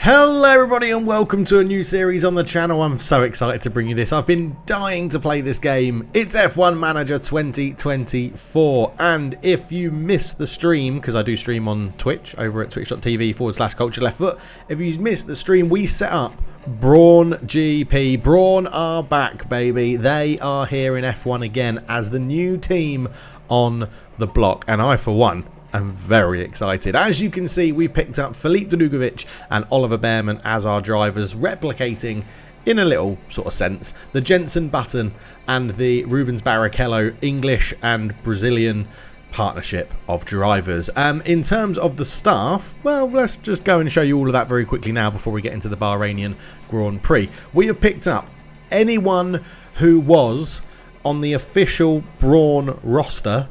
Hello everybody and welcome to a new series on the channel. I'm so excited to bring you this. I've been dying to play this game. It's F1 Manager 2024, and if you missed the stream, because I do stream on Twitch over at twitch.tv/culturedleftfoot, if you missed the stream, we set up Brawn GP. Brawn are back, baby. They are here in F1 again as the new team on the block, and I for one I'm very excited. As you can see, we've picked up Filip Drugovich and Oliver Bearman as our drivers, replicating, in a little sort of sense, the Jenson Button and the Rubens Barrichello English and Brazilian partnership of drivers. In terms of the staff, well, let's just go and show you all of that very quickly now before we get into the Bahrainian Grand Prix. We have picked up anyone who was on the official Brawn roster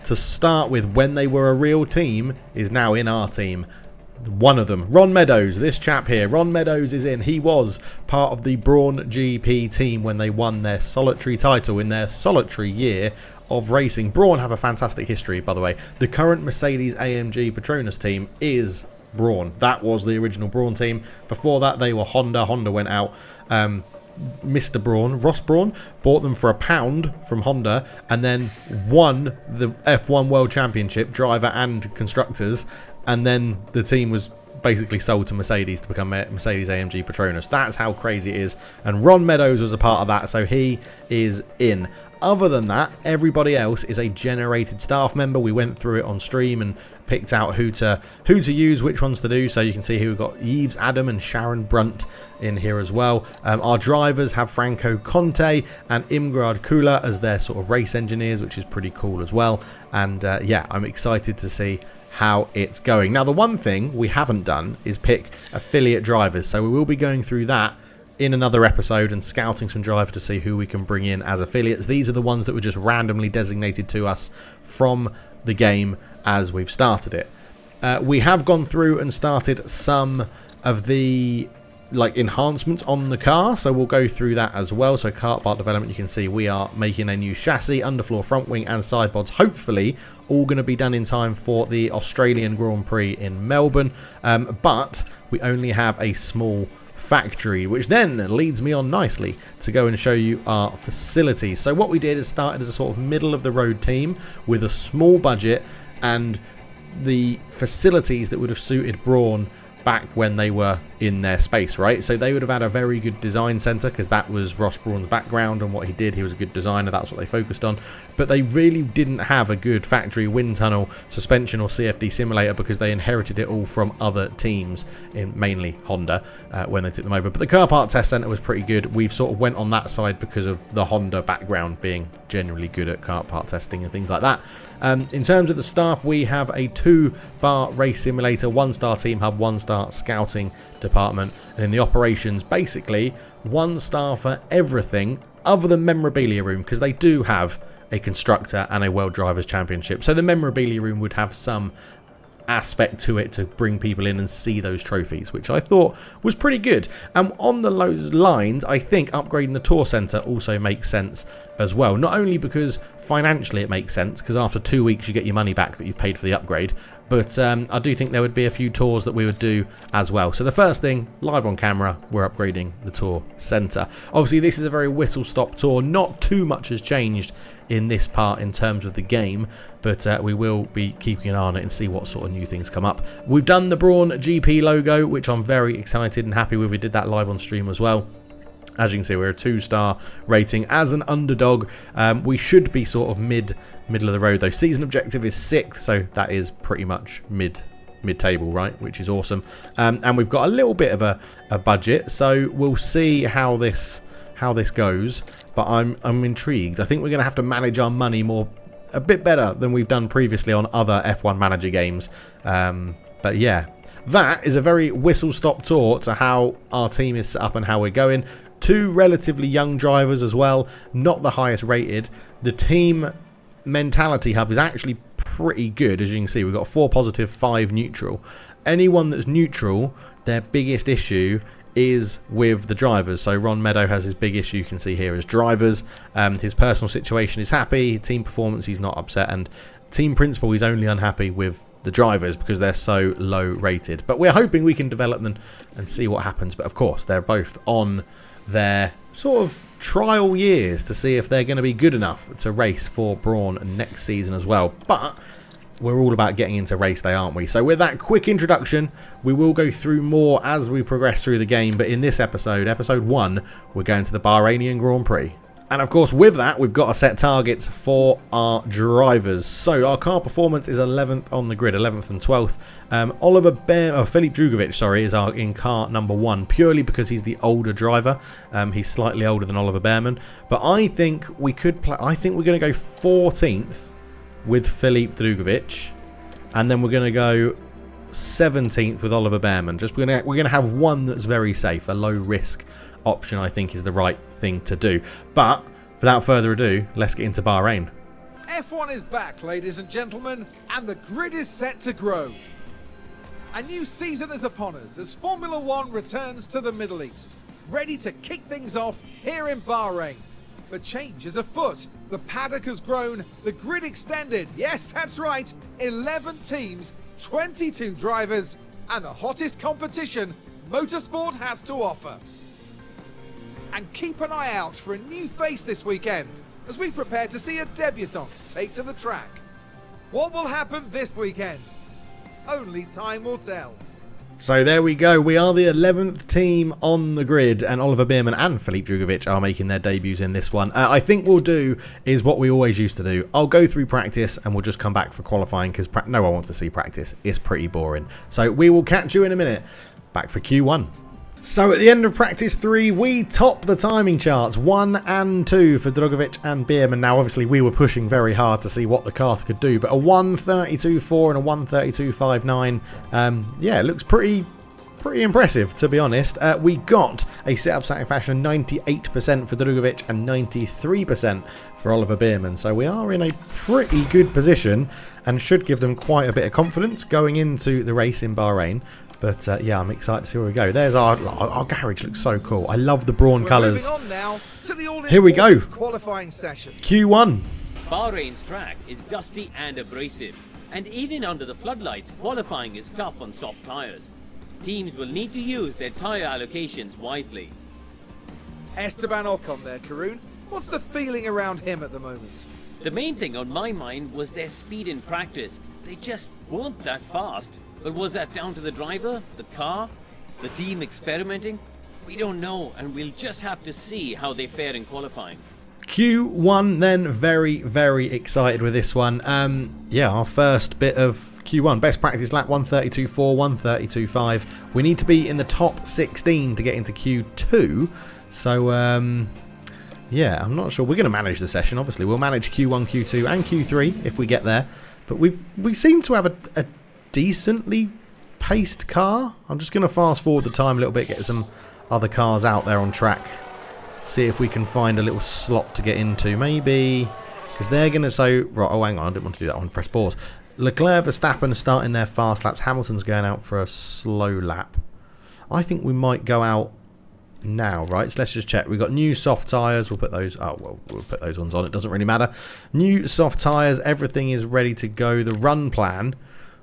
to start with when they were a real team is now in our team. One of them, Ron Meadows, this chap here, Ron Meadows is in. He was part of the Brawn GP team when they won their solitary title in their solitary year of racing. Brawn have a fantastic history, by the way. The current Mercedes AMG Petronas team is Brawn. That was the original Brawn team. Before that, they were Honda. Honda went out. Mr. Brawn, Ross Brawn, bought them for £1 from Honda and then won the F1 World Championship, driver and constructors, and then the team was basically sold to Mercedes to become Mercedes AMG Petronas. That's how crazy it is, and Ron Meadows was a part of that, so he is in. Other than that, everybody else is a generated staff member. We went through it on stream and picked out who to use, which ones to do. So you can see here we've got Yves Adam and Sharon Brunt in here as well. Our drivers have Franco Conte and Imgrad Kula as their sort of race engineers, which is pretty cool as well. And yeah, I'm excited to see how it's going. Now, the one thing we haven't done is pick affiliate drivers. So we will be going through that in another episode and scouting some drivers to see who we can bring in as affiliates. These are the ones that were just randomly designated to us from the game as we've started it. We have gone through and started some of the enhancements on the car, so we'll go through that as well. So car part development, you can see we are making a new chassis, underfloor, front wing and side pods, hopefully all going to be done in time for the Australian Grand Prix in Melbourne, but we only have a small factory, which then leads me on nicely to go and show you our facilities. So what we did is started as a sort of middle of the road team with a small budget and the facilities that would have suited Brawn back when they were in their space, right? So they would have had a very good design center because that was Ross Brawn's background and what he did. He was a good designer. That's what they focused on. But they really didn't have a good factory wind tunnel, suspension or CFD simulator because they inherited it all from other teams, in mainly Honda, when they took them over. But the car park test center was pretty good. We've sort of went on that side because of the Honda background being generally good at car park testing and things like that. In terms of the staff, we have a 2-bar race simulator, 1-star team hub, 1-star scouting department, and in the operations, basically 1 star for everything other than memorabilia room, because they do have a constructor and a World Drivers Championship. So the memorabilia room would have some aspect to it to bring people in and see those trophies, which I thought was pretty good. And on those lines, I think upgrading the tour center also makes sense as well. Not only because financially it makes sense, because after 2 weeks you get your money back that you've paid for the upgrade, but I do think there would be a few tours that we would do as well. So the first thing, live on camera, we're upgrading the tour center. Obviously this is a very whistle-stop tour. Not too much has changed in this part in terms of the game, but we will be keeping an eye on it and see what sort of new things come up. We've done the Brawn GP logo, which I'm very excited and happy with. We did that live on stream as well. As you can see, we're a 2-star rating as an underdog. We should be sort of middle of the road though. Season objective is 6th, so that is pretty much mid-table, right? Which is awesome. And we've got a little bit of a budget, so we'll see how this goes. But I'm intrigued. I think we're going to have to manage our money a bit better than we've done previously on other F1 Manager games. But yeah, that is a very whistle-stop tour to how our team is set up and how we're going. 2 relatively young drivers as well, not the highest rated. The team mentality hub is actually pretty good. As you can see, we've got 4 positive, 5 neutral. Anyone that's neutral, their biggest issue is with the drivers. So Ron Meadow has his big issue, you can see here, as drivers. His personal situation is happy, team performance he's not upset, and team principal he's only unhappy with the drivers because they're so low rated. But we're hoping we can develop them and see what happens. But of course, they're both on their sort of trial years to see if they're going to be good enough to race for Brawn next season as well. But we're all about getting into race day, aren't we? So with that quick introduction, we will go through more as we progress through the game. But in this episode, episode 1, we're going to the Bahrainian Grand Prix. And of course, with that, we've got to set targets for our drivers. So our car performance is 11th on the grid, 11th and 12th. Filip Drugovic, sorry, is in car number 1, purely because he's the older driver. He's slightly older than Oliver Bearman. But I think we could play. I think we're going to go 14th with Filip Drugovic, and then we're going to go 17th with Oliver Bearman. We're going to have one that's very safe, a low risk option. I think is the right thing to do. But without further ado, let's get into Bahrain. F1 is back, ladies and gentlemen, and the grid is set to grow. A new season is upon us as Formula One returns to the Middle East, ready to kick things off here in Bahrain. But change is afoot. The paddock has grown, the grid extended. Yes, that's right, 11 teams, 22 drivers, and the hottest competition motorsport has to offer. And keep an eye out for a new face this weekend as we prepare to see a debutant take to the track. What will happen this weekend? Only time will tell. So there we go. We are the 11th team on the grid, and Oliver Bearman and Filip Drugovic are making their debuts in this one. I think we'll do is what we always used to do. I'll go through practice and we'll just come back for qualifying because no one wants to see practice. It's pretty boring. So we will catch you in a minute. Back for Q1. So at the end of practice 3, we top the timing charts, 1 and 2 for Drugovic and Bearman. Now obviously we were pushing very hard to see what the car could do, but a 1:32.4 and a 1:32.59, yeah, it looks pretty impressive, to be honest. We got a setup satisfaction 98% for Drugovic and 93% for Oliver Bearman. So we are in a pretty good position and should give them quite a bit of confidence going into the race in Bahrain. But yeah, I'm excited to see where we go. There's our garage. Looks so cool. I love the Brawn colours. Here we go. Qualifying session. Q1. Bahrain's track is dusty and abrasive, and even under the floodlights, qualifying is tough on soft tyres. Teams will need to use their tyre allocations wisely. Esteban Ocon there, Karun. What's the feeling around him at the moment? The main thing on my mind was their speed in practice. They just weren't that fast. But was that down to the driver, the car, the team experimenting? We don't know, and we'll just have to see how they fare in qualifying. Q1 then, very, very excited with this one. Yeah, our first bit of Q1. Best practice lap, 1:32.4, 1:32.5. We need to be in the top 16 to get into Q2. So, yeah, I'm not sure. We're going to manage the session, obviously. We'll manage Q1, Q2 and Q3 if we get there. But we seem to have a decently paced car. I'm just going to fast forward the time a little bit, get some other cars out there on track, see if we can find a little slot to get into, maybe, because they're going to say, right, oh hang on, I didn't want to do that one, press pause. Leclerc, Verstappen starting their fast laps, Hamilton's going out for a slow lap. I think we might go out now, right? So let's just check. We've got new soft tyres. We'll put those, we'll put those ones on, it doesn't really matter. New soft tyres, everything is ready to go. The run plan,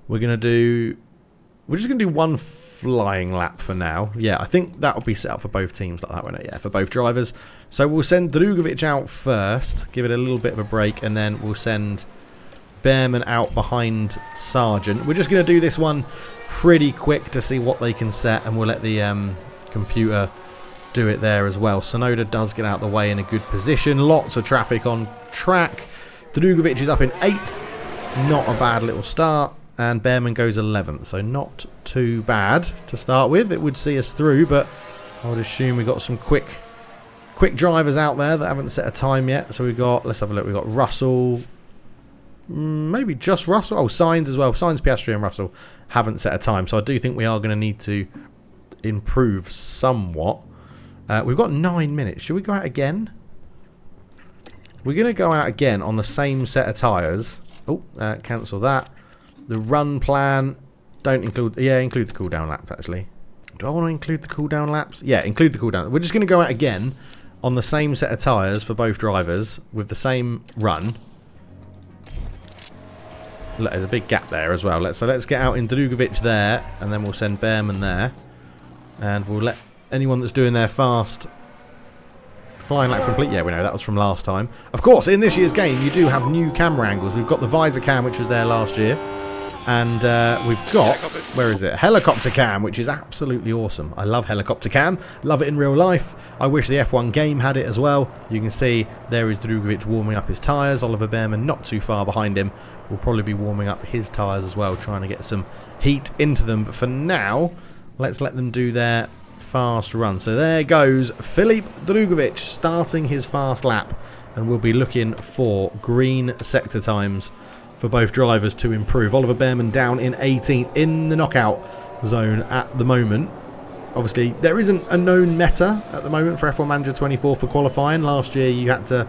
we're just going to do one flying lap for now. Yeah, I think that will be set up for both teams like that, won't it? Yeah, for both drivers. So we'll send Drugovic out first, give it a little bit of a break, and then we'll send Bearman out behind Sargent. We're just going to do this one pretty quick to see what they can set, and we'll let the computer do it there as well. Sonoda does get out of the way in a good position. Lots of traffic on track. Drugovic is up in 8th. Not a bad little start. And Bearman goes 11th, so not too bad to start with. It would see us through, but I would assume we've got some quick drivers out there that haven't set a time yet. So we've got, let's have a look, we've got Russell, maybe just Russell. Oh, Sainz as well. Sainz, Piastri and Russell haven't set a time. So I do think we are going to need to improve somewhat. We've got 9 minutes. Should we go out again? We're going to go out again on the same set of tyres. Oh, cancel that. The run plan, don't include, yeah, include the cooldown laps actually. Do I want to include the cooldown laps? Yeah, include the cooldown. We're just going to go out again on the same set of tyres for both drivers with the same run. Look, there's a big gap there as well. So let's get out in Drugovic there, and then we'll send BAHRAIN there. And we'll let anyone that's doing their fast flying lap complete. Yeah, we know that was from last time. Of course, in this year's game, you do have new camera angles. We've got the visor cam, which was there last year. And we've got, where is it? Helicopter cam, which is absolutely awesome. I love helicopter cam. Love it in real life. I wish the F1 game had it as well. You can see there is Drugovic warming up his tyres. Oliver BAHRAIN not too far behind him. Will probably be warming up his tyres as well, trying to get some heat into them. But for now, let's let them do their fast run. So there goes Filip Drugovic starting his fast lap. And we'll be looking for green sector times for both drivers to improve. Oliver BAHRAIN down in 18th in the knockout zone at the moment. Obviously, there isn't a known meta at the moment for F1 Manager 24 for qualifying. Last year, you had to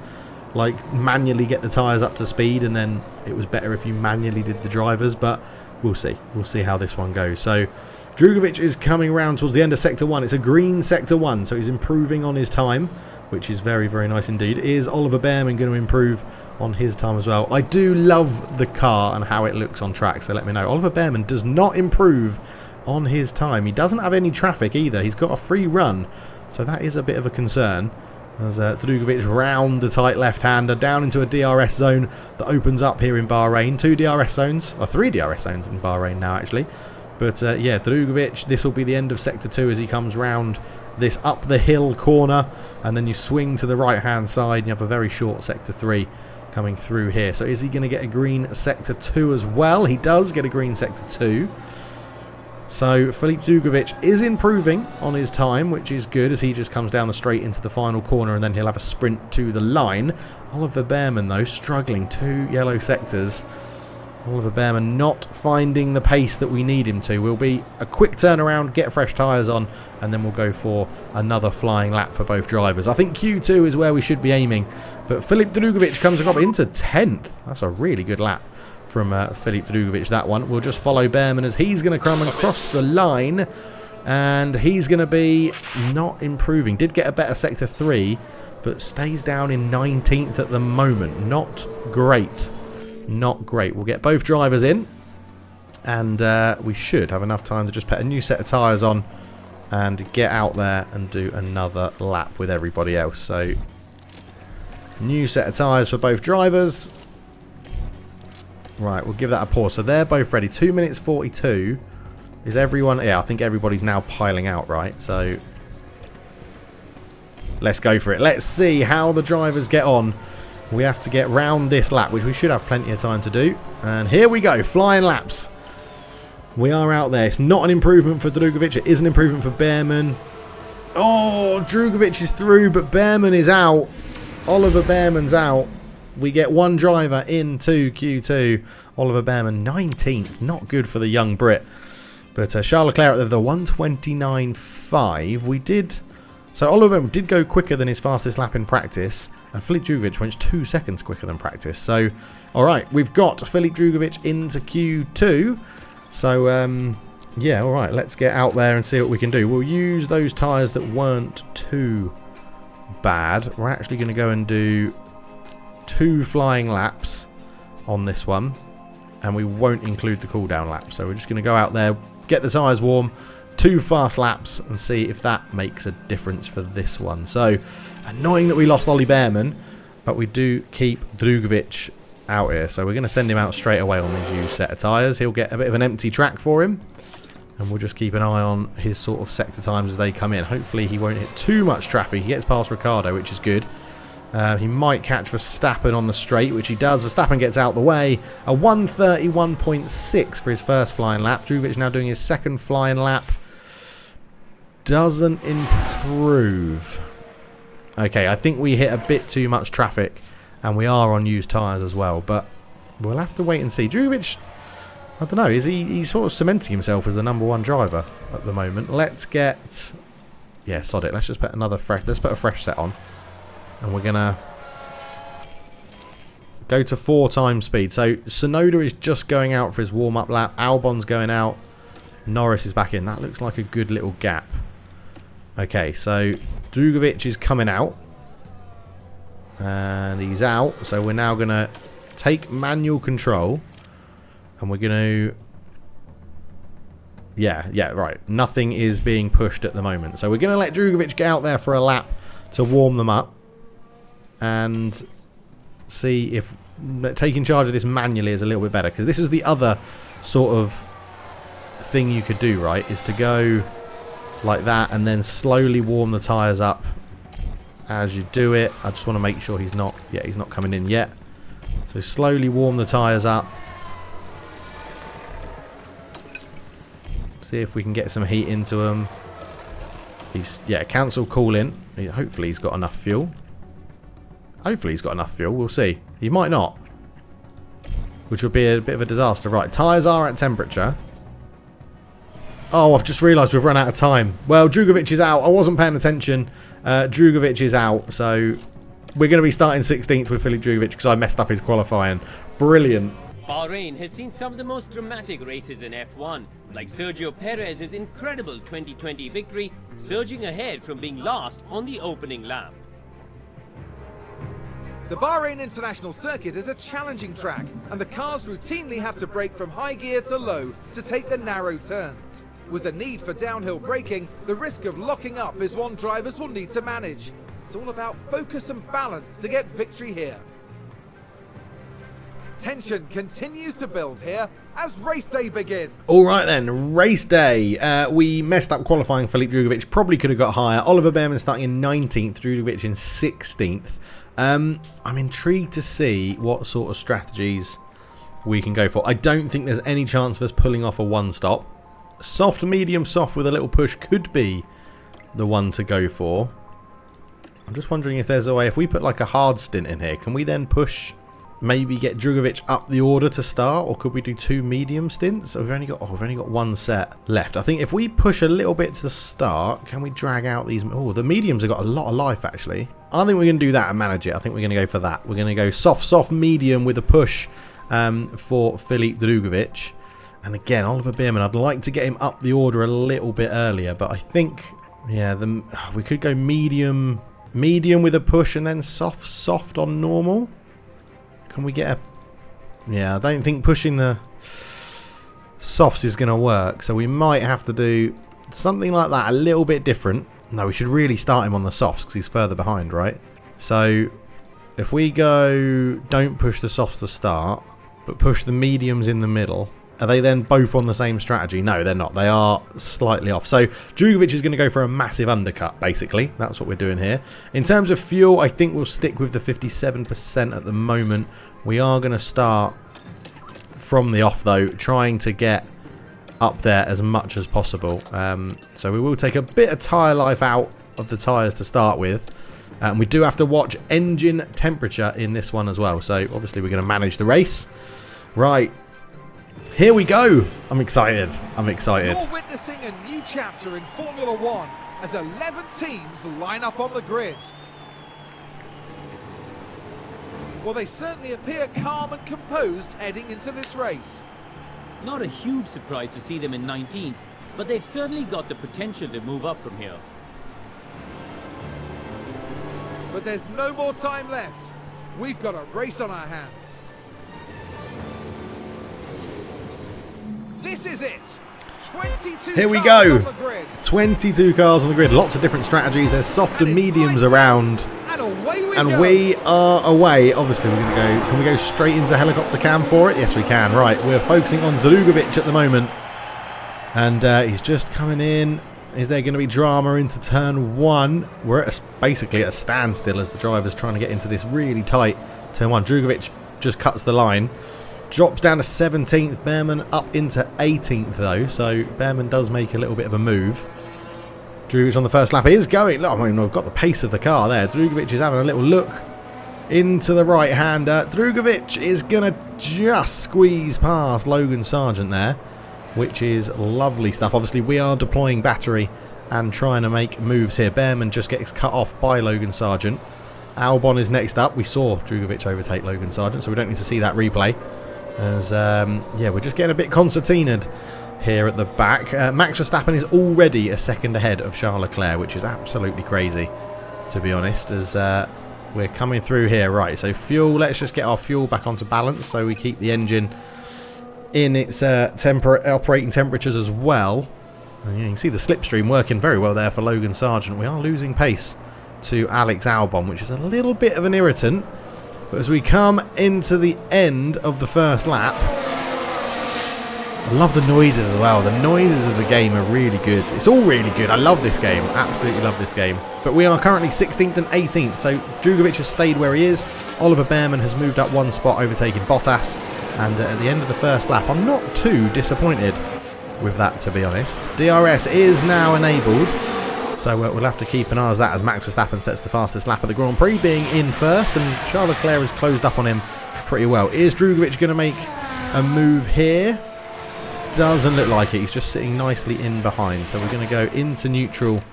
like manually get the tyres up to speed, and then it was better if you manually did the drivers, but we'll see. We'll see how this one goes. So, Drugovic is coming around towards the end of Sector 1. It's a green Sector 1, so he's improving on his time, which is very, very nice indeed. Is Oliver BAHRAIN going to improve on his time as well? I do love the car and how it looks on track, so let me know. Oliver BAHRAIN does not improve on his time. He doesn't have any traffic either. He's got a free run, so that is a bit of a concern. As Drugovic round the tight left-hander down into a DRS zone that opens up here in Bahrain. 2 DRS zones, or 3 DRS zones in Bahrain now actually. But yeah, Drugovic, this will be the end of Sector 2 as he comes round this up the hill corner, and then you swing to the right hand side and you have a very short Sector 3 coming through here. So is he going to get a green Sector 2 as well? He does get a green Sector 2. So Filip Drugovic is improving on his time, which is good, as he just comes down the straight into the final corner and then he'll have a sprint to the line. Oliver BAHRAIN though struggling, 2 yellow sectors. Oliver BAHRAIN not finding the pace that we need him to. Will be a quick turnaround, get fresh tyres on, and then we'll go for another flying lap for both drivers. I think Q2 is where we should be aiming, but Filip Drugovic comes across into 10th. That's a really good lap from Filip Drugovic, that one. We'll just follow BAHRAIN as he's going to come across the line, and he's going to be not improving. Did get a better Sector 3, but stays down in 19th at the moment. Not great. Not great. We'll get both drivers in, and we should have enough time to just put a new set of tyres on and get out there and do another lap with everybody else. So, new set of tyres for both drivers. Right, we'll give that a pause. So they're both ready. 2 minutes 42. Is everyone... Yeah, I think everybody's now piling out, right? So let's go for it. Let's see how the drivers get on. We have to get round this lap, which we should have plenty of time to do. And here we go. Flying laps. We are out there. It's not an improvement for Drugovic. It is an improvement for BAHRAIN. Oh, Drugovic is through, but BAHRAIN is out. Oliver BAHRAIN's out. We get one driver into Q2. Oliver BAHRAIN 19th. Not good for the young Brit. But Charles Leclerc at the 1:29.5. We did... So Oliver BAHRAIN did go quicker than his fastest lap in practice. And Filip Drugovic went 2 seconds quicker than practice. So, alright. We've got Filip Drugovic into Q2. So, yeah, alright. Let's get out there and see what we can do. We'll use those tyres that weren't too bad. We're actually going to go and do 2 flying laps on this one, and we won't include the cooldown lap. So we're just going to go out there, get the tyres warm, 2 fast laps, and see if that makes a difference for this one. So annoying that we lost Ollie BAHRAIN, but we do keep Drugovic out here. So we're going to send him out straight away on his used set of tyres. He'll get a bit of an empty track for him, and we'll just keep an eye on his sort of sector times as they come in. Hopefully he won't hit too much traffic. He gets past Ricciardo, which is good. He might catch Verstappen on the straight, which he does. Verstappen gets out the way. A 1:31.6 for his first flying lap. Drugovic now doing his second flying lap. Doesn't improve. Okay, I think we hit a bit too much traffic, and we are on used tyres as well, but we'll have to wait and see. Drugovic, I don't know, he's sort of cementing himself as the #1 driver at the moment. Let's get... Yeah, sod it. Let's just put another fresh... Let's put a fresh set on. And we're going to go to 4 times speed. So Sonoda is just going out for his warm-up lap. Albon's going out. Norris is back in. That looks like a good little gap. Okay, so Drugovic is coming out. And he's out. So we're now going to take manual control. And we're going to... Yeah, right. Nothing is being pushed at the moment. So we're going to let Drugovic get out there for a lap to warm them up. And see if taking charge of this manually is a little bit better. Because this is the other sort of thing you could do, right? Is to go like that and then slowly warm the tyres up as you do it. I just want to make sure he's not... Yeah, he's not coming in yet. So slowly warm the tyres up. See if we can get some heat into them. Cancel call in. Hopefully he's got enough fuel. We'll see. He might not. Which would be a bit of a disaster. Right, tyres are at temperature. Oh, I've just realised we've run out of time. Well, Drugovic is out. I wasn't paying attention. Drugovic is out. So we're going to be starting 16th with Filip Drugovic because I messed up his qualifying. Brilliant. Bahrain has seen some of the most dramatic races in F1, like Sergio Perez's incredible 2020 victory, surging ahead from being last on the opening lap. The Bahrain International Circuit is a challenging track, and the cars routinely have to brake from high gear to low to take the narrow turns. With the need for downhill braking, the risk of locking up is one drivers will need to manage. It's all about focus and balance to get victory here. Tension continues to build here as race day begins. All right then, race day. We messed up qualifying. Filip Drugovic probably could have got higher. Oliver Bearman starting in 19th, Drugovic in 16th. I'm intrigued to see what sort of strategies we can go for. I don't think there's any chance of us pulling off a one-stop. Soft, medium, soft with a little push could be the one to go for. I'm just wondering if there's a way, if we put like a hard stint in here, can we then push... Maybe get Drugovic up the order to start, or could we do 2 medium stints? We've only got one set left. I think if we push a little bit to the start, can we drag out these? Oh, the mediums have got a lot of life actually. I think we're going to do that and manage it. I think we're going to go for that. We're going to go soft, medium with a push for Filip Drugovic. And again, Oliver Bearman, I'd like to get him up the order a little bit earlier, but I think, yeah, we could go medium with a push and then soft on normal. Can we get a... Yeah, I don't think pushing the softs is going to work. So we might have to do something like that, a little bit different. No, we should really start him on the softs because he's further behind, right? So if we go... Don't push the softs to start, but push the mediums in the middle. Are they then both on the same strategy? No, they're not. They are slightly off. So Drugovic is going to go for a massive undercut, basically. That's what we're doing here. In terms of fuel, I think we'll stick with the 57% at the moment. We are going to start from the off, though, trying to get up there as much as possible. So we will take a bit of tyre life out of the tyres to start with. And we do have to watch engine temperature in this one as well. So obviously we're going to manage the race. Right. Here we go. I'm excited. You're witnessing a new chapter in Formula One as 11 teams line up on the grid. Well, they certainly appear calm and composed heading into this race. Not a huge surprise to see them in 19th, but they've certainly got the potential to move up from here. But there's no more time left. We've got a race on our hands. This is it. 22 Here we cars go. on the grid. 22 cars on the grid. Lots of different strategies. There's soft and mediums around. And away we And go. we are away. Obviously, we're going to go... Can we go straight into helicopter cam for it? Yes, we can. Right, we're focusing on Drugovic at the moment. And he's just coming in. Is there going to be drama into turn 1? We're at basically at a standstill as the driver's trying to get into this really tight turn 1. Drugovic just cuts the line. Drops down to 17th. Bearman up into 18th, though. So Bearman does make a little bit of a move. Drugovic on the first lap is going. Look, I mean, I've got the pace of the car there. Drugovic is having a little look into the right-hander. Drugovic is going to just squeeze past Logan Sargent there, which is lovely stuff. Obviously, we are deploying battery and trying to make moves here. Bearman just gets cut off by Logan Sargent. Albon is next up. We saw Drugovic overtake Logan Sargent, so we don't need to see that replay. As yeah, we're just getting a bit concertinaed here at the back. Max Verstappen is already a second ahead of Charles Leclerc, which is absolutely crazy, to be honest, as we're coming through here. Right, so fuel, let's just get our fuel back onto balance so we keep the engine in its operating temperatures as well. And you can see the slipstream working very well there for Logan Sargent. We are losing pace to Alex Albon, which is a little bit of an irritant. But as we come into the end of the first lap, I love the noises as well. The noises of the game are really good. It's all really good. I love this game. Absolutely love this game. But we are currently 16th and 18th. So Drugovic has stayed where he is. Oliver Behrman has moved up one spot, overtaking Bottas. And at the end of the first lap, I'm not too disappointed with that, to be honest. DRS is now enabled. So we'll have to keep an eye on that as Max Verstappen sets the fastest lap of the Grand Prix, being in first. And Charles Leclerc has closed up on him pretty well. Is Drugovic going to make a move here? Doesn't look like it. He's just sitting nicely in behind. So we're going to go into neutral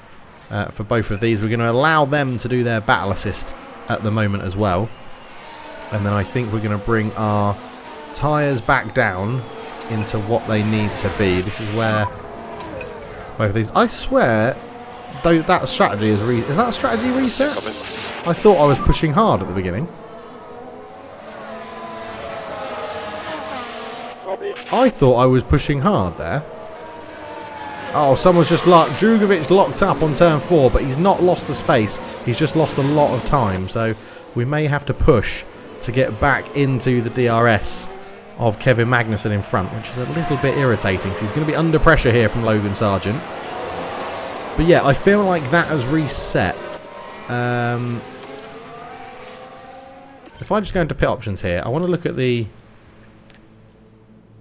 for both of these. We're going to allow them to do their battle assist at the moment as well. And then I think we're going to bring our tyres back down into what they need to be. This is where both of these... I swear, though, that strategy is... Is that a strategy reset? I thought I was pushing hard at the beginning. I thought I was pushing hard there. Oh, someone's just locked. Drugovic locked up on turn 4, but he's not lost the space. He's just lost a lot of time. So we may have to push to get back into the DRS of Kevin Magnussen in front, which is a little bit irritating because he's going to be under pressure here from Logan Sargent. But yeah, I feel like that has reset. If I just go into pit options here, I want to look at the...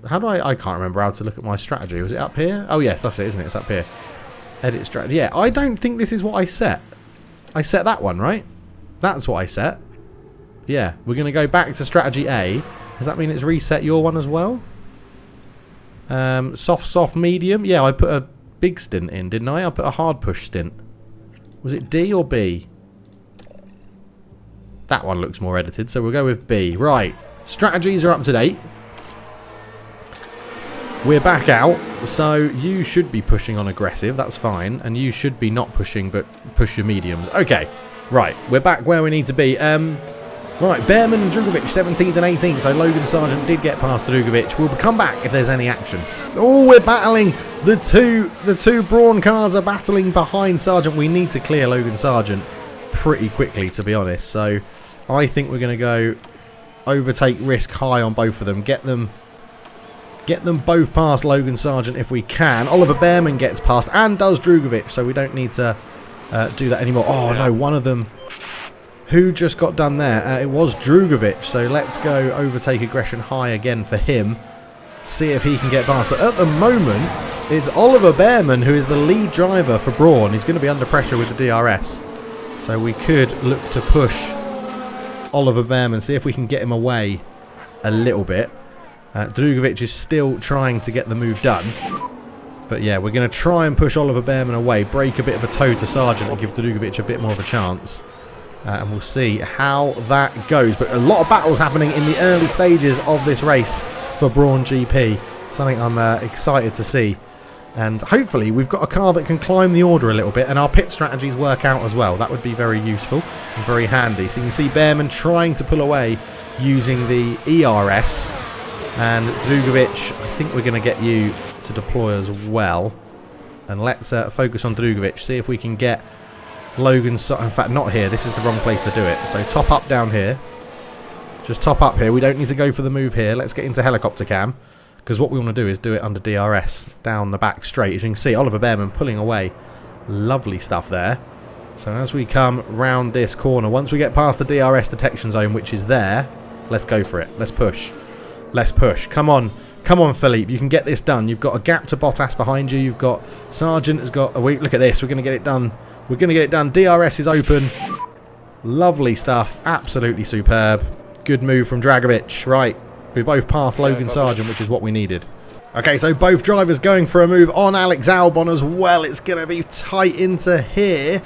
How do I can't remember how to look at my strategy. Was it up here? Oh yes, that's it, isn't it? It's up here. Edit strategy. Yeah, I don't think this is what I set. I set that one, right? That's what I set. Yeah, we're going to go back to strategy A. Does that mean it's reset your one as well? Soft, medium. Yeah, I put a big stint in, didn't I? I put a hard push stint. Was it D or B? That one looks more edited, so we'll go with B. Right, strategies are up to date. We're back out, so you should be pushing on aggressive, that's fine. And you should be not pushing, but push your mediums. Okay, right, we're back where we need to be. Right, Behrman and Drugovic, 17th and 18th. So Logan Sargent did get past Drugovic. We'll come back if there's any action. Oh, we're battling. The two Brawn cars are battling behind Sargent. We need to clear Logan Sargent pretty quickly, to be honest. So I think we're going to go overtake risk high on both of them. Get them both past Logan Sargent if we can. Oliver Behrman gets past and does Drugovic, so we don't need to do that anymore. Oh no, one of them. Who just got done there? It was Drugovic, so let's go overtake aggression high again for him. See if he can get past. But at the moment, it's Oliver Behrman who is the lead driver for Brawn. He's going to be under pressure with the DRS. So we could look to push Oliver Behrman, see if we can get him away a little bit. Drugovic is still trying to get the move done. But yeah, we're going to try and push Oliver Behrman away, break a bit of a toe to Sargent and give Drugovic a bit more of a chance. And we'll see how that goes. But a lot of battles happening in the early stages of this race for Brawn GP. Something I'm excited to see. And hopefully we've got a car that can climb the order a little bit and our pit strategies work out as well. That would be very useful and very handy. So you can see Behrman trying to pull away using the ERS. And Drugovic, I think we're going to get you to deploy as well. And let's focus on Drugovic. See if we can get Logan... In fact, not here. This is the wrong place to do it. So top up down here. Just top up here. We don't need to go for the move here. Let's get into helicopter cam. Because what we want to do is do it under DRS. Down the back straight. As you can see, Oliver Behrman pulling away. Lovely stuff there. So as we come round this corner, once we get past the DRS detection zone, which is there, let's go for it. Let's push. Let's push. Come on. Come on, Philippe. You can get this done. You've got a gap to Bottas behind you. You've got... Sargent has got... Look at this. We're going to get it done. We're going to get it done. DRS is open. Lovely stuff. Absolutely superb. Good move from Dragovic. Right. We both passed Logan Sargent, which is what we needed. Okay, so both drivers going for a move on Alex Albon as well. It's going to be tight into here.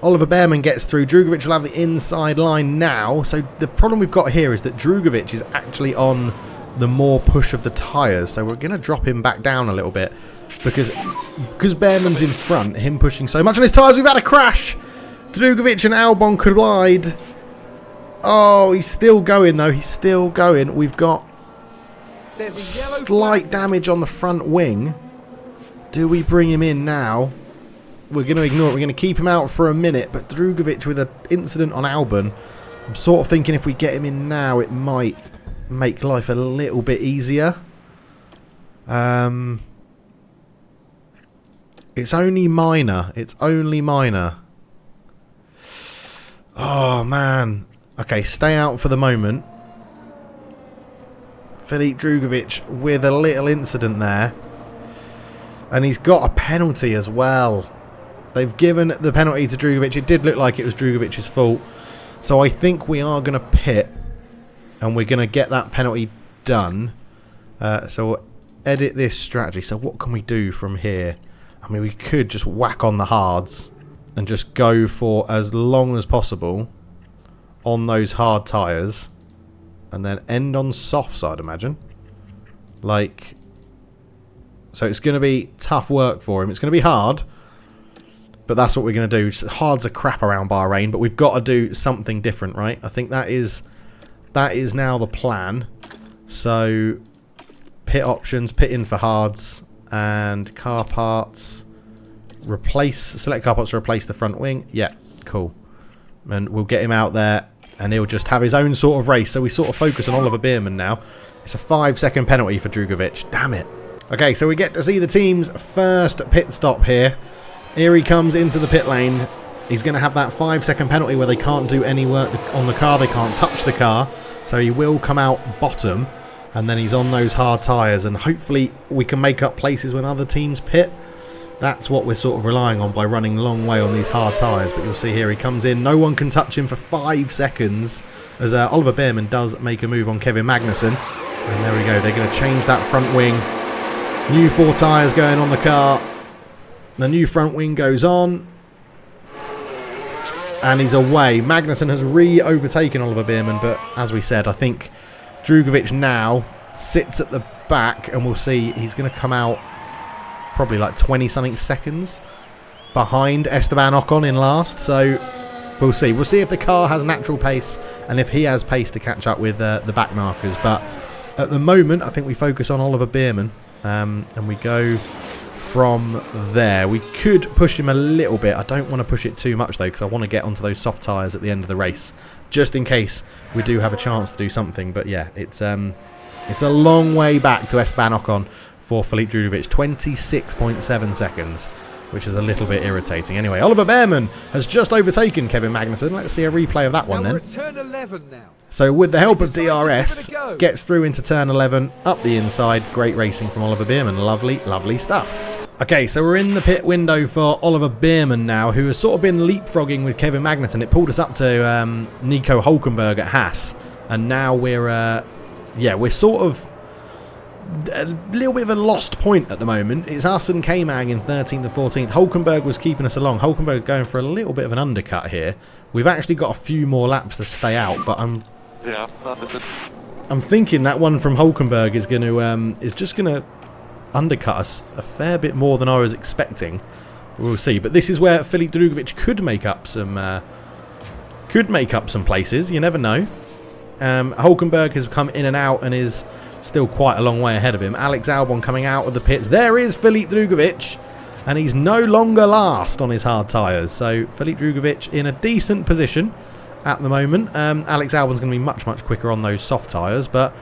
Oliver Behrman gets through. Drugovic will have the inside line now. So the problem we've got here is that Drugovic is actually on the more push of the tyres. So we're going to drop him back down a little bit. Because Behrman's in front, him pushing so much on his tyres, we've had a crash. Drugovic and Albon collide. Oh, he's still going though. He's still going. We've got There's a yellow slight flag. damage on the front wing. Do we bring him in now? We're going to ignore it. We're going to keep him out for a minute. But Drugovic with an incident on Albon. I'm sort of thinking if we get him in now, it might make life a little bit easier. It's only minor. It's only minor. Oh, man. Okay, stay out for the moment. Filip Drugovic with a little incident there. And he's got a penalty as well. They've given the penalty to Drugovic. It did look like it was Drugovic's fault. So I think we are going to pit. And we're going to get that penalty done. So we'll edit this strategy. So what can we do from here? I mean, we could just whack on the hards. And just go for as long as possible on those hard tyres. And then end on softs, I'd imagine. Like... So it's going to be tough work for him. It's going to be hard. But that's what we're going to do. Hards are crap around Bahrain. But we've got to do something different, right? I think that is now the plan. So, pit options. Pit in for hards. And car parts. Select car parts to replace the front wing. Yeah, cool. And we'll get him out there. And he'll just have his own sort of race. So we sort of focus on Oliver Bierman now. It's a 5-second penalty for Drugovic. Damn it. Okay, so we get to see the team's first pit stop here. Here he comes into the pit lane. He's going to have that 5-second penalty where they can't do any work on the car. They can't touch the car. So he will come out bottom. And then he's on those hard tyres. And hopefully we can make up places when other teams pit. That's what we're sort of relying on by running a long way on these hard tyres. But you'll see here he comes in. No one can touch him for 5 seconds. As Oliver Bierman does make a move on Kevin Magnussen. And there we go. They're going to change that front wing. New 4 tyres going on the car. The new front wing goes on. And he's away. Magnussen has re-overtaken Oliver Bierman. But as we said, I think Drugovic now sits at the back. And we'll see he's going to come out probably like 20-something seconds behind Esteban Ocon in last. So we'll see. We'll see if the car has natural pace. And if he has pace to catch up with the back markers. But at the moment, I think we focus on Oliver Bierman. And we go from there. We could push him a little bit. I don't want to push it too much though, because I want to get onto those soft tyres at the end of the race, just in case we do have a chance to do something. But yeah, it's a long way back to Esteban Ocon for Filip Drugovic. 26.7 seconds, which is a little bit irritating. Anyway, Oliver Bierman has just overtaken Kevin Magnussen. Let's see a replay of that one then. We're at turn 11 now. So with the help of DRS, gets through into turn 11, up the inside. Great racing from Oliver Bierman. Lovely, lovely stuff. Okay, so we're in the pit window for Oliver Bierman now, who has sort of been leapfrogging with Kevin Magnussen. It pulled us up to Nico Hülkenberg at Haas. And now we're sort of a little bit of a lost point at the moment. It's us and K-Mag in 13th and 14th. Hülkenberg was keeping us along. Hülkenberg going for a little bit of an undercut here. We've actually got a few more laps to stay out, but I'm thinking that one from Hülkenberg is going to just going to undercut us a fair bit more than I was expecting. We'll see. But this is where Filip Drugovic could make up some places. You never know. Hülkenberg has come in and out and is still quite a long way ahead of him. Alex Albon coming out of the pits. There is Filip Drugovic, and he's no longer last on his hard tyres. So Filip Drugovic in a decent position at the moment. Alex Albon's going to be much, much quicker on those soft tyres, but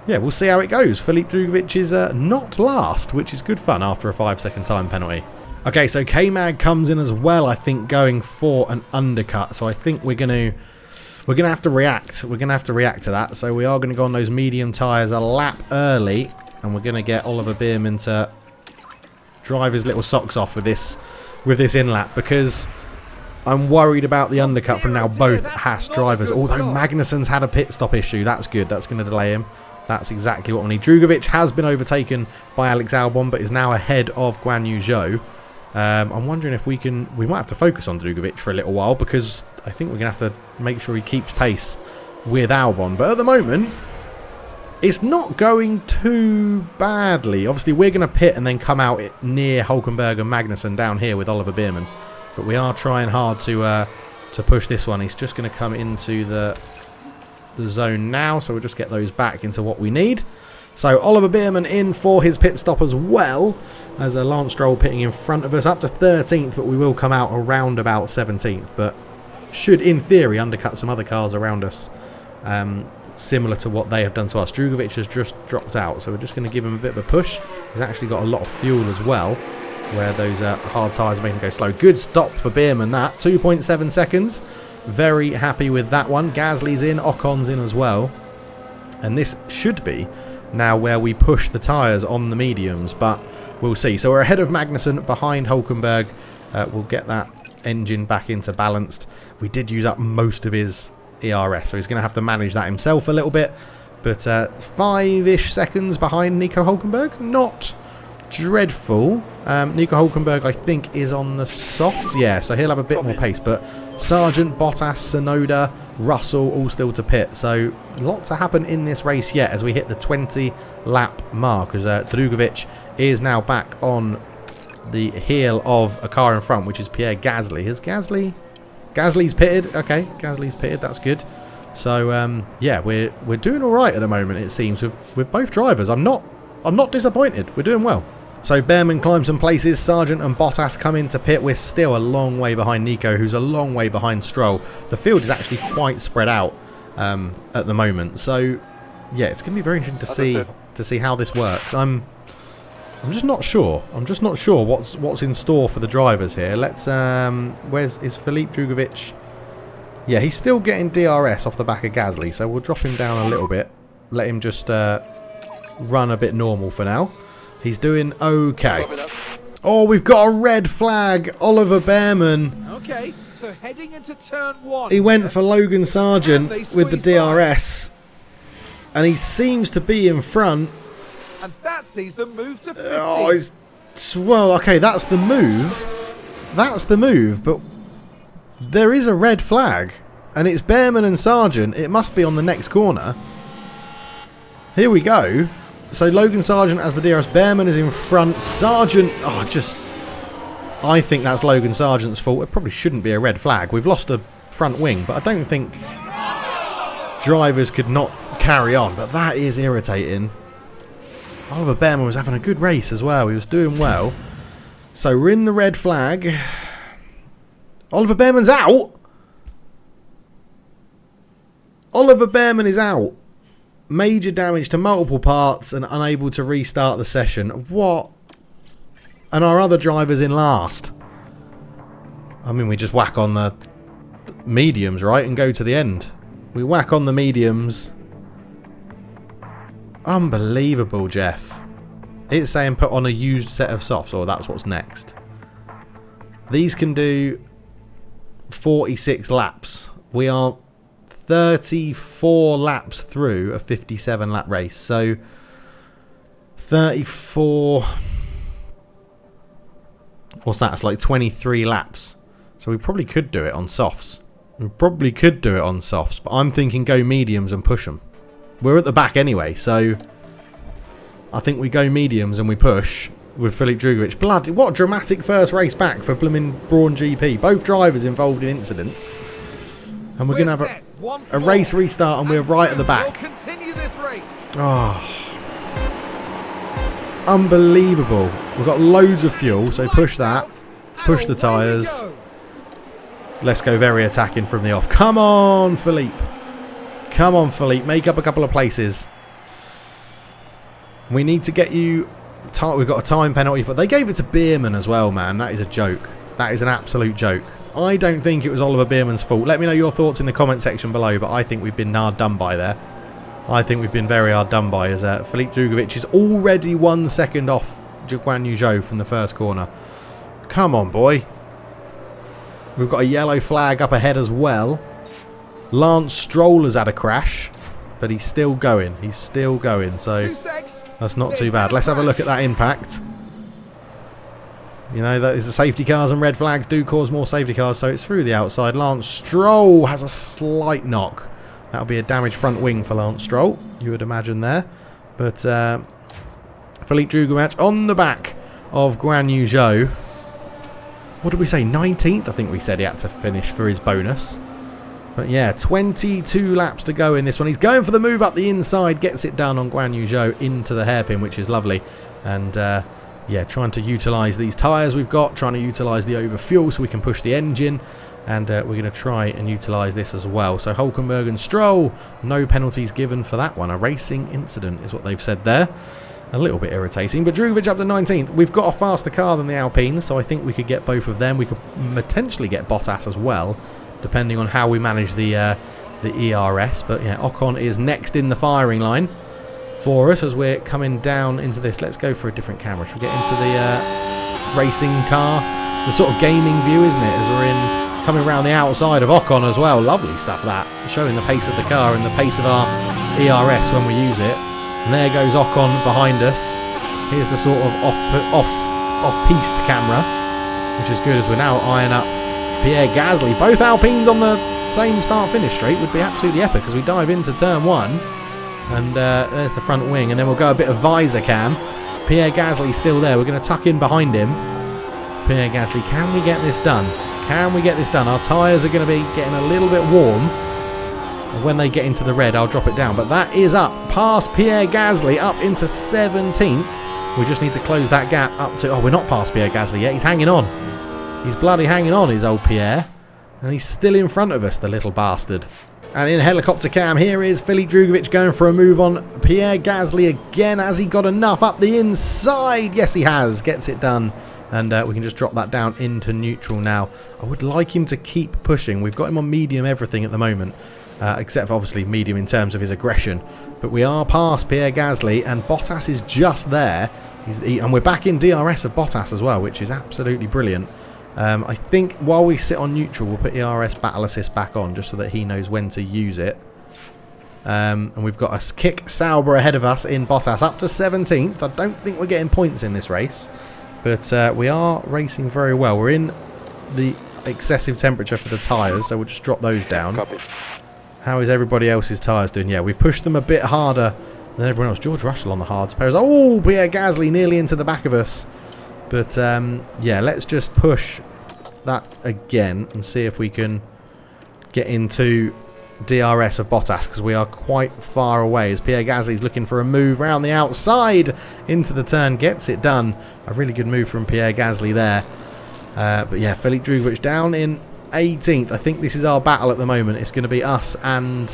yeah, we'll see how it goes. Filip Drugovic is not last, which is good fun after a 5-second time penalty. Okay, so K-Mag comes in as well, I think, going for an undercut. So I think we're going to have to react. We're going to have to react to that. So we are going to go on those medium tyres a lap early, and we're going to get Oliver Bierman to drive his little socks off with this in lap, because I'm worried about the undercut from now both Haas drivers. Although Magnussen's had a pit stop issue, that's good. That's going to delay him. That's exactly what we need. Drugovic has been overtaken by Alex Albon, but is now ahead of Guan Yu Zhou. I'm wondering if we might have to focus on Drugovic for a little while, because I think we're going to have to make sure he keeps pace with Albon. But at the moment, it's not going too badly. Obviously, we're going to pit and then come out near Hülkenberg and Magnussen down here with Oliver Bierman. But we are trying hard to push this one. He's just going to come into the zone now, so we'll just get those back into what we need. So Oliver Bierman in for his pit stop as well, as a Lance Stroll pitting in front of us, up to 13th, but we will come out around about 17th, but should, in theory, undercut some other cars around us, similar to what they have done to us. Drugovic has just dropped out, so we're just going to give him a bit of a push. He's actually got a lot of fuel as well, where those hard tyres make him go slow. Good stop for Bierman, that. 2.7 seconds. Very happy with that one. Gasly's in, Ocon's in as well. And this should be now where we push the tyres on the mediums, but we'll see. So we're ahead of Magnussen, behind Hulkenberg. We'll get that engine back into balanced. We did use up most of his ERS, so he's going to have to manage that himself a little bit. But 5-ish seconds behind Nico Hulkenberg. Not dreadful. Nico Hulkenberg, I think, is on the softs. Yeah, so he'll have a bit more pace. But Sargent, Bottas, Sonoda, Russell all still to pit. So a lot to happen in this race yet as we hit the 20-lap mark. As Drugovic is now back on the heel of a car in front, which is Pierre Gasly. Is Gasly's pitted? Okay, Gasly's pitted. That's good. So yeah, we're doing all right at the moment. It seems with both drivers. I'm not disappointed. We're doing well. So Behrman climbs some places. Sargent and Bottas come into pit. We're still a long way behind Nico, who's a long way behind Stroll. The field is actually quite spread out at the moment. So yeah, it's going to be very interesting to see how this works. I'm just not sure. I'm just not sure what's in store for the drivers here. Let's is Philippe Drugovic? Yeah, he's still getting DRS off the back of Gasly, so we'll drop him down a little bit. Let him just run a bit normal for now. He's doing okay. Oh, we've got a red flag. Oliver Behrman. Okay, so heading into turn 1. He went for Logan Sargent with the DRS. And he seems to be in front. And that sees them move to 50. Oh, well, okay, that's the move. That's the move, but there is a red flag. And it's Behrman and Sargent. It must be on the next corner. Here we go. So Logan Sargent has the DRS. Behrman is in front. Sargent... I think that's Logan Sargent's fault. It probably shouldn't be a red flag. We've lost a front wing, but I don't think drivers could not carry on. But that is irritating. Oliver Behrman was having a good race as well. He was doing well. So we're in the red flag. Oliver Behrman's out. Oliver Behrman is out. Major damage to multiple parts and unable to restart the session. What? And our other driver's in last. I mean, we just whack on the mediums, right? And go to the end. We whack on the mediums. Unbelievable, Jeff. It's saying put on a used set of softs, or that's what's next. These can do 46 laps. We are 34 laps through a 57 lap race, so 34, what's that? It's like 23 laps, so we probably could do it on softs. But I'm thinking go mediums and push them. We're at the back anyway, so I think we go mediums and we push with Philippe Drugovic. Bloody, what a dramatic first race back for blooming Brawn GP. Both drivers involved in incidents, and we're going to have a race restart, and we're right at the back. We'll continue this race. Oh, unbelievable. We've got loads of fuel, so push that. Push the tyres. Let's go very attacking from the off. Come on, Philippe. Come on, Philippe. Make up a couple of places. We need to get you... We've got a time penalty for... They gave it to Bierman as well, man. That is a joke. That is an absolute joke. I don't think it was Oliver Bierman's fault. Let me know your thoughts in the comment section below, but I think we've been hard done by there. I think we've been very hard done by, as Philippe Drugovic is already 1 second off Guan Yu Zhou from the first corner. Come on, boy. We've got a yellow flag up ahead as well. Lance Stroll has had a crash, but he's still going. He's still going, so that's not too bad. Let's have a look at that impact. You know, that is the safety cars and red flags do cause more safety cars, so it's through the outside. Lance Stroll has a slight knock. That'll be a damaged front wing for Lance Stroll, you would imagine there. But Philippe Drugovic on the back of Guan Yu Zhou. What did we say? 19th? I think we said he had to finish for his bonus. But yeah, 22 laps to go in this one. He's going for the move up the inside, gets it done on Guan Yu Zhou into the hairpin, which is lovely. And yeah, trying to utilise these tyres we've got, trying to utilise the overfuel so we can push the engine. And we're going to try and utilise this as well. So Hulkenberg and Stroll, no penalties given for that one. A racing incident is what they've said there. A little bit irritating. But Drugovich up to 19th. We've got a faster car than the Alpines, so I think we could get both of them. We could potentially get Bottas as well, depending on how we manage the ERS. But yeah, Ocon is next in the firing line for us as we're coming down into this. Let's go for a different camera. Should we get into the racing car? The sort of gaming view, isn't it, as we're in... Coming around the outside of Ocon as well. Lovely stuff, that. Showing the pace of the car and the pace of our ERS when we use it. And there goes Ocon behind us. Here's the sort of off-piste camera, which is good as we're now eyeing up Pierre Gasly. Both Alpines on the same start-finish straight would be absolutely epic as we dive into turn 1. And there's the front wing. And then we'll go a bit of visor cam. Pierre Gasly's still there. We're going to tuck in behind him. Pierre Gasly, can we get this done? Can we get this done? Our tyres are going to be getting a little bit warm. And when they get into the red, I'll drop it down. But that is up past Pierre Gasly, up into 17th. We just need to close that gap up to... Oh, we're not past Pierre Gasly yet. He's hanging on. He's bloody hanging on, his old Pierre. And he's still in front of us, the little bastard. And in helicopter cam, here is Philippe Drugovich going for a move on Pierre Gasly again. Has he got enough up the inside? Yes, he has. Gets it done. And we can just drop that down into neutral now. I would like him to keep pushing. We've got him on medium everything at the moment. Except for obviously medium in terms of his aggression. But we are past Pierre Gasly. And Bottas is just there. And we're back in DRS of Bottas as well, which is absolutely brilliant. I think while we sit on neutral, we'll put ERS Battle Assist back on. Just so that he knows when to use it. And we've got a Kick Sauber ahead of us in Bottas. Up to 17th. I don't think we're getting points in this race. But we are racing very well. We're in the excessive temperature for the tyres, so we'll just drop those down. Copy. How is everybody else's tyres doing? Yeah, we've pushed them a bit harder than everyone else. George Russell on the hards. Oh, Pierre Gasly nearly into the back of us. But, yeah, let's just push that again and see if we can get into DRS of Bottas, because we are quite far away as Pierre Gasly's looking for a move around the outside into the turn, gets it done. A really good move from Pierre Gasly there. But yeah, Philippe Drugovich down in 18th. I think this is our battle at the moment. It's going to be us and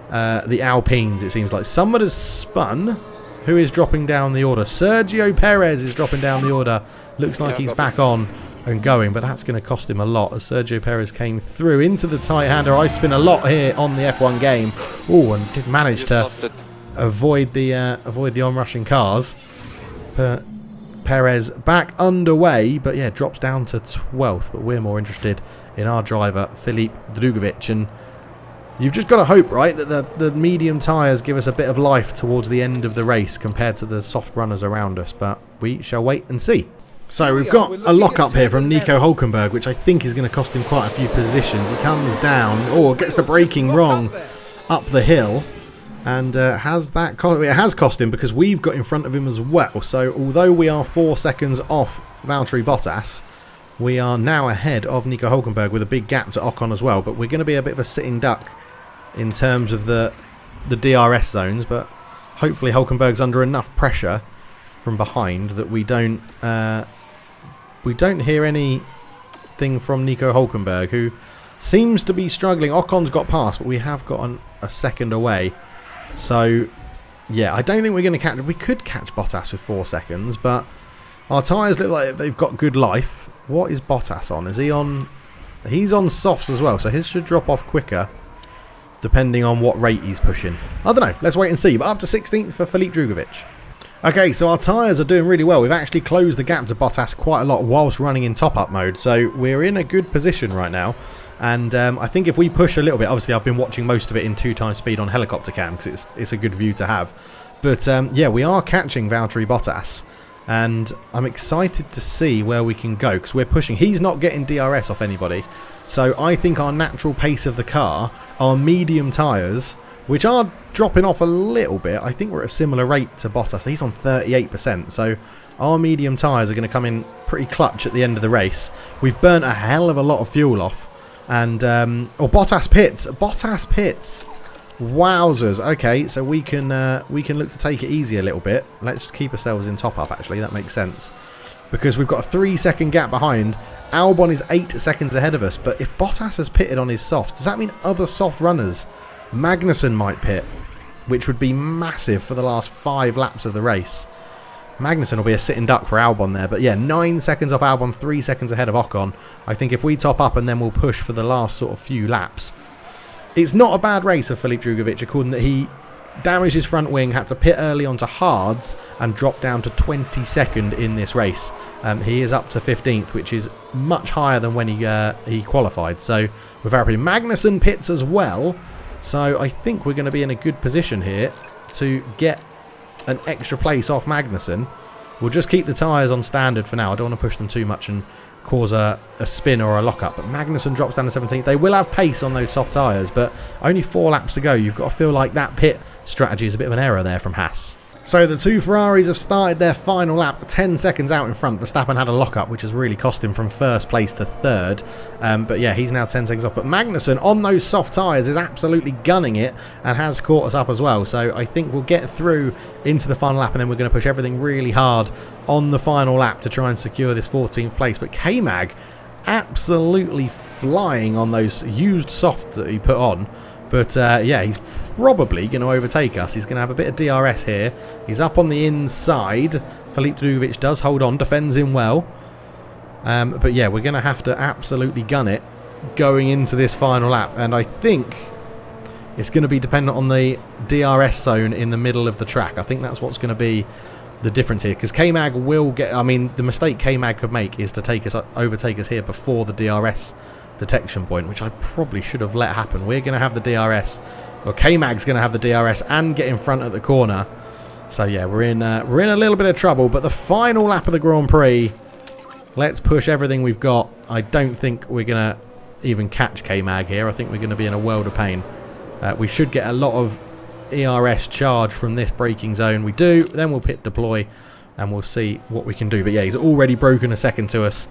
the Alpines, it seems like. Someone has spun. Who is dropping down the order? Sergio Perez is dropping down the order. Looks like he's back on and going, but that's going to cost him a lot as Sergio Perez came through into the tight hander. I spin a lot here on the F1 game. Oh, and did manage to avoid the onrushing cars. But Perez back underway, but yeah, drops down to 12th. But we're more interested in our driver, Philippe Drugovich. And you've just got to hope, right, that the medium tyres give us a bit of life towards the end of the race compared to the soft runners around us. But we shall wait and see. So we've got a lock-up here from Nico Hulkenberg, which I think is going to cost him quite a few positions. He comes down, gets the braking wrong up the hill. And it has cost him because we've got in front of him as well. So although we are 4 seconds off Valtteri Bottas, we are now ahead of Nico Hulkenberg with a big gap to Ocon as well. But we're going to be a bit of a sitting duck in terms of the DRS zones. But hopefully Hulkenberg's under enough pressure from behind that we don't hear anything from Nico Hulkenberg, who seems to be struggling. Ocon's got past, but we have got a second away. So, yeah, I don't think we're going to catch... We could catch Bottas with 4 seconds, but our tyres look like they've got good life. What is Bottas on? Is he on... He's on softs as well, so his should drop off quicker, depending on what rate he's pushing. I don't know. Let's wait and see. But up to 16th for Philippe Drugovich. Okay, so our tyres are doing really well. We've actually closed the gap to Bottas quite a lot whilst running in top-up mode. So we're in a good position right now. And I think if we push a little bit, obviously I've been watching most of it in 2x speed on helicopter cam because it's a good view to have. But yeah, we are catching Valtteri Bottas. And I'm excited to see where we can go because we're pushing. He's not getting DRS off anybody. So I think our natural pace of the car, our medium tyres, which are dropping off a little bit. I think we're at a similar rate to Bottas. He's on 38%. So our medium tyres are going to come in pretty clutch at the end of the race. We've burnt a hell of a lot of fuel off And, or Bottas pits. Bottas pits. Wowzers. Okay, so we can look to take it easy a little bit. Let's keep ourselves in top up, actually. That makes sense. Because we've got a 3-second gap behind. Albon is 8 seconds ahead of us. But if Bottas has pitted on his soft, does that mean other soft runners? Magnussen might pit, which would be massive for the last 5 laps of the race. Magnussen will be a sitting duck for Albon there. But yeah, 9 seconds off Albon, 3 seconds ahead of Ocon. I think if we top up and then we'll push for the last sort of few laps. It's not a bad race of Filip Drugovich, according that he damaged his front wing, had to pit early onto hards and dropped down to 22nd in this race. He is up to 15th, which is much higher than when he qualified. So we're very happy. Magnussen pits as well. So I think we're going to be in a good position here to get an extra place off Magnussen. We'll just keep the tyres on standard for now. I don't want to push them too much and cause a spin or a lockup. But Magnussen drops down to 17th. They will have pace on those soft tyres, but only 4 laps to go. You've got to feel like that pit strategy is a bit of an error there from Haas. So the 2 Ferraris have started their final lap 10 seconds out in front. Verstappen had a lockup, which has really cost him from 1st place to 3rd. But yeah, he's now 10 seconds off. But Magnussen on those soft tyres is absolutely gunning it and has caught us up as well. So I think we'll get through into the final lap and then we're going to push everything really hard on the final lap to try and secure this 14th place. But K-Mag absolutely flying on those used softs that he put on. But yeah, he's probably going to overtake us. He's going to have a bit of DRS here. He's up on the inside. Filip Drugovich does hold on, defends him well. But yeah, we're going to have to absolutely gun it going into this final lap. And I think it's going to be dependent on the DRS zone in the middle of the track. I think that's what's going to be the difference here. Because K-Mag will get... I mean, the mistake K-Mag could make is to overtake us here before the DRS detection point, which I probably should have let happen. We're going to have the DRS, or K-Mag's going to have the DRS and get in front at the corner. So yeah, we're in a little bit of trouble. But the final lap of the Grand Prix, let's push everything we've got. I don't think we're going to even catch K-Mag here. I think we're going to be in a world of pain. We should get a lot of ERS charge from this braking zone. We do, then we'll pit deploy and we'll see what we can do. But yeah, he's already broken a second to us.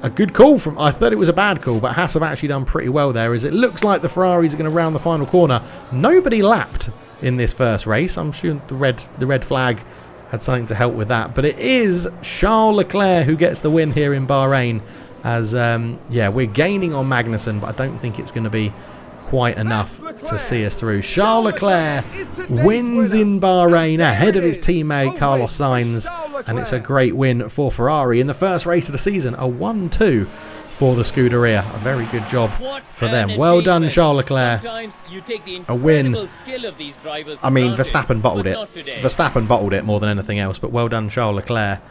A good call from... I thought it was a bad call, but Haas have actually done pretty well there, as it looks like the Ferraris are going to round the final corner. Nobody lapped in this first race. I'm sure the red flag had something to help with that. But it is Charles Leclerc who gets the win here in Bahrain, as, yeah, we're gaining on Magnussen, but I don't think it's going to be quite enough to see us through. Charles Leclerc wins in Bahrain ahead of his teammate Carlos Sainz, and it's a great win for Ferrari in the first race of the season. A 1-2 for the Scuderia. A very good job for them. Well done, Charles Leclerc. A win. I mean, Verstappen bottled it. Verstappen bottled it more than anything else, but well done, Charles Leclerc.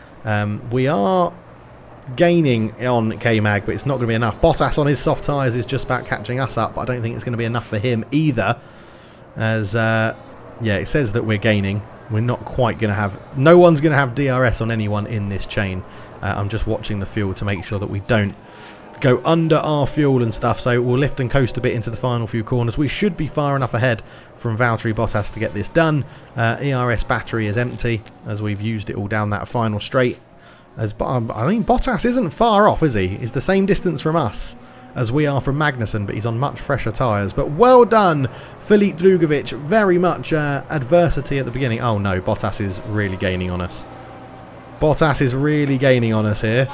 We are gaining on K-Mag, but it's not going to be enough. Bottas on his soft tyres is just about catching us up, but I don't think it's going to be enough for him either, as yeah, it says that we're gaining. We're not quite going to have... No one's going to have DRS on anyone in this chain. I'm just watching the fuel to make sure that we don't go under our fuel and stuff, so we'll lift and coast a bit into the final few corners. We should be far enough ahead from Valtteri Bottas to get this done. ERS battery is empty, as we've used it all down that final straight. I mean, Bottas isn't far off, is he? He's the same distance from us as we are from Magnussen, but he's on much fresher tyres. But well done, Filip Drugovich. Very much adversity at the beginning. Oh no, Bottas is really gaining on us. Bottas is really gaining on us here.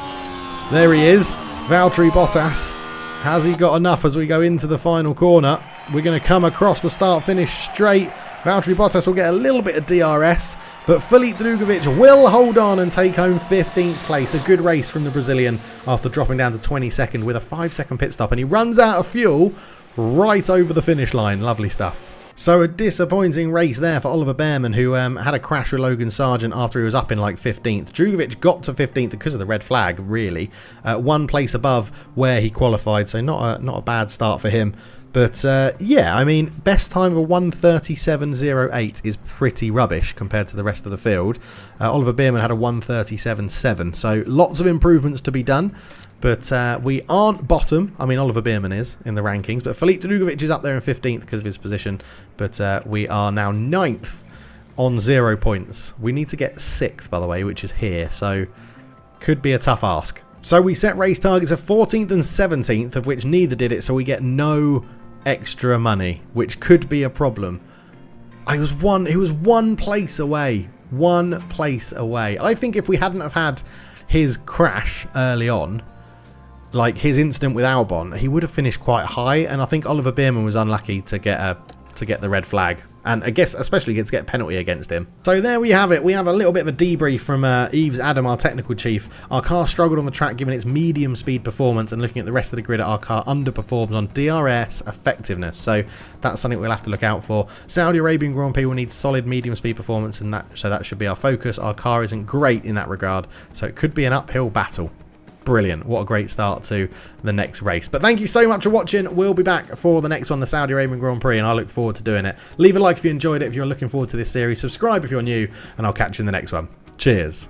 There he is, Valtteri Bottas. Has he got enough as we go into the final corner? We're going to come across the start-finish straight. Valtteri Bottas will get a little bit of DRS, but Filip Drugovich will hold on and take home 15th place. A good race from the Brazilian after dropping down to 22nd with a 5-second pit stop, and he runs out of fuel right over the finish line. Lovely stuff. So a disappointing race there for Oliver Bearman, who had a crash with Logan Sargent after he was up in like 15th. Drugovich got to 15th because of the red flag, really. 1 place above where he qualified, so not a bad start for him. But yeah, I mean, best time of 1:37.08 is pretty rubbish compared to the rest of the field. Oliver Bearman had a 1:37.7, so lots of improvements to be done. But we aren't bottom. I mean, Oliver Bearman is in the rankings, but Filip Drugovich is up there in 15th because of his position. But we are now 9th on 0 points. We need to get 6th, by the way, which is here. So could be a tough ask. So we set race targets of 14th and 17th, of which neither did it, so we get no extra money, which could be a problem. It was one place away. One place away. I think if we hadn't have had his crash early on, like his incident with Albon, he would have finished quite high, and I think Oliver Bierman was unlucky to get the red flag. And I guess especially to get a penalty against him. So there we have it. We have a little bit of a debrief from Yves Adam, our technical chief. Our car struggled on the track given its medium speed performance, and looking at the rest of the grid, our car underperforms on DRS effectiveness. So that's something we'll have to look out for. Saudi Arabian Grand Prix will need solid medium speed performance, and so that should be our focus. Our car isn't great in that regard, so it could be an uphill battle. Brilliant. What a great start to the next race. But thank you so much for watching. We'll be back for the next one, the Saudi Arabian Grand Prix, and I look forward to doing it. Leave a like if you enjoyed it, if you're looking forward to this series. Subscribe if you're new, and I'll catch you in the next one. Cheers.